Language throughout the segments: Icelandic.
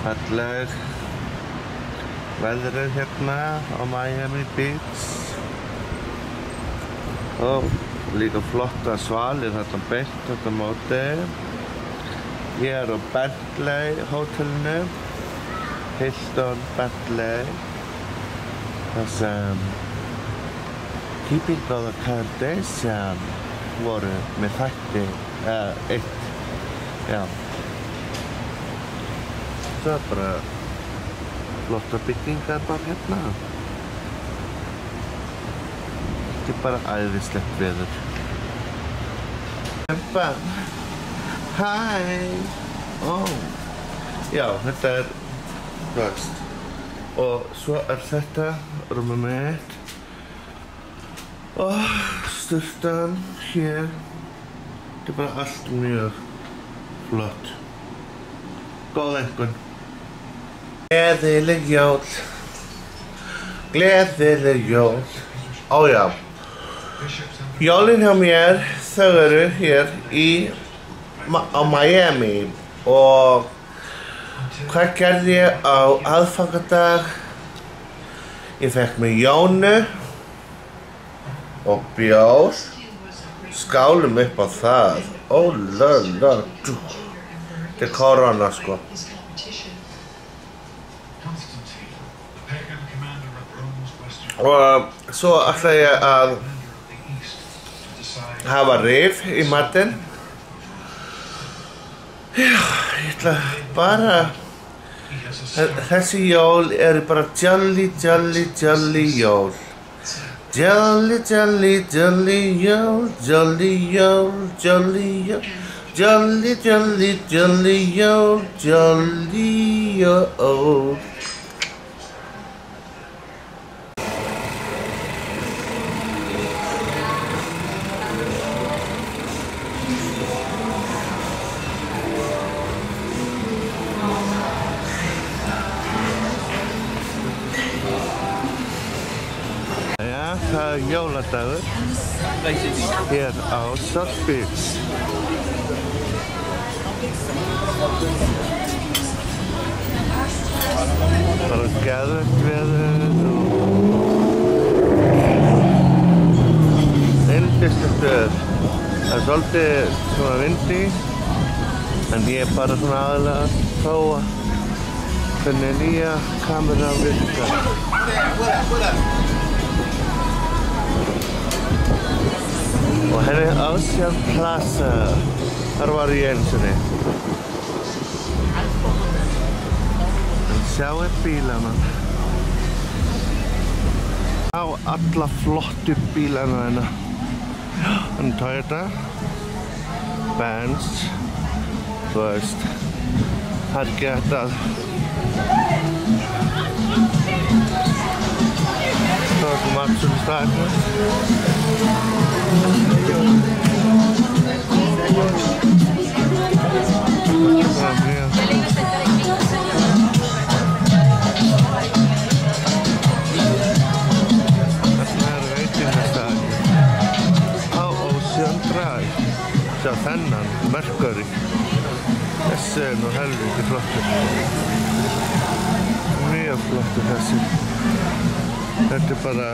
falleg veðrið hérna á Miami Beach og líka flotta svalir þarna beint þetta móti. Ég á Bentley hótelinu, Hilton Bentley, þar sem Keeping of the Kardashian voru með þætti, já. Það bara flotta byggingar bara hérna. Þetta bara æðislegt veður. Hæ! Já, þetta þú veist. Og svo þetta rúmið mitt. Og sturtan hér. Þetta bara allt mjög flott. Góð einhvern. Gleðileg jól. Gleðileg jól. Já. Jólin hjá mér, þau eru hér á Miami og hvað gerði ég á aðfangadag? Ég fekk mér Jónu og bjór. Skálum upp á það. Lala. Þetta er korona sko. Og svo ætla ég að hafa rif í matinn. Já, ég ætla bara þessi jól eru bara jolly jól. Jolly jól, jolly jól. Jolly jól. Það er jóladagur hér á South Beach. Bara geðveikt veður og yndislegt veður. Það er svolítið svona vindi en ég er bara svona aðalega að prófa hvernig nýja kamera virkar. Og henni Ocean Plaza, þar var ég einu sinni. En sjáu bílana. Sjá alla flottu bílana hérna. En Toyota, Benz, þú veist, það er ekki hægt að það er matsölu staðinu. Sjá þennan, Mercury. Þessi er nú helviti flottur. Mjög flottur þessi. Þetta er bara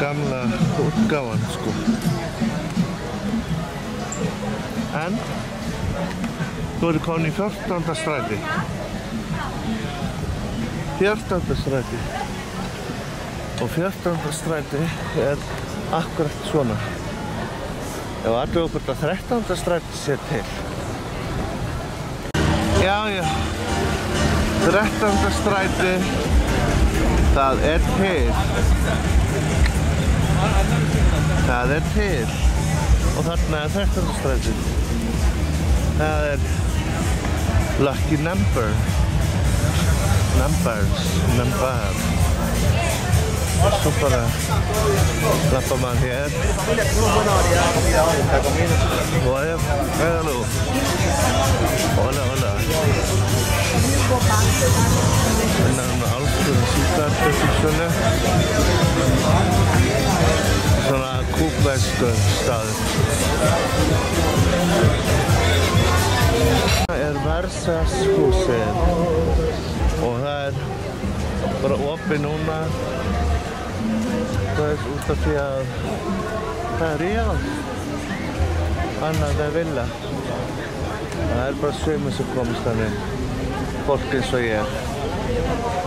gamla útgáfan sko. En þú eru komin í 14. stræti. 14. stræti. Og 14. stræti er akkurat svona. Ef allir okkur að 13. stræti sé til. Já. 13. stræti, það er til. Það er til. Og þarna er 13. stræti. Það er lucky number. Number. Og svo bara lappar maður hér. Hola. Hérna er alls konar sígarettusölu. Svona kúbverskur staður. Það er Versashúsið og það bara opið núna. Það út af því að það réð annað en villa. Það bara sumir sem komast þannig, fólk eins og ég.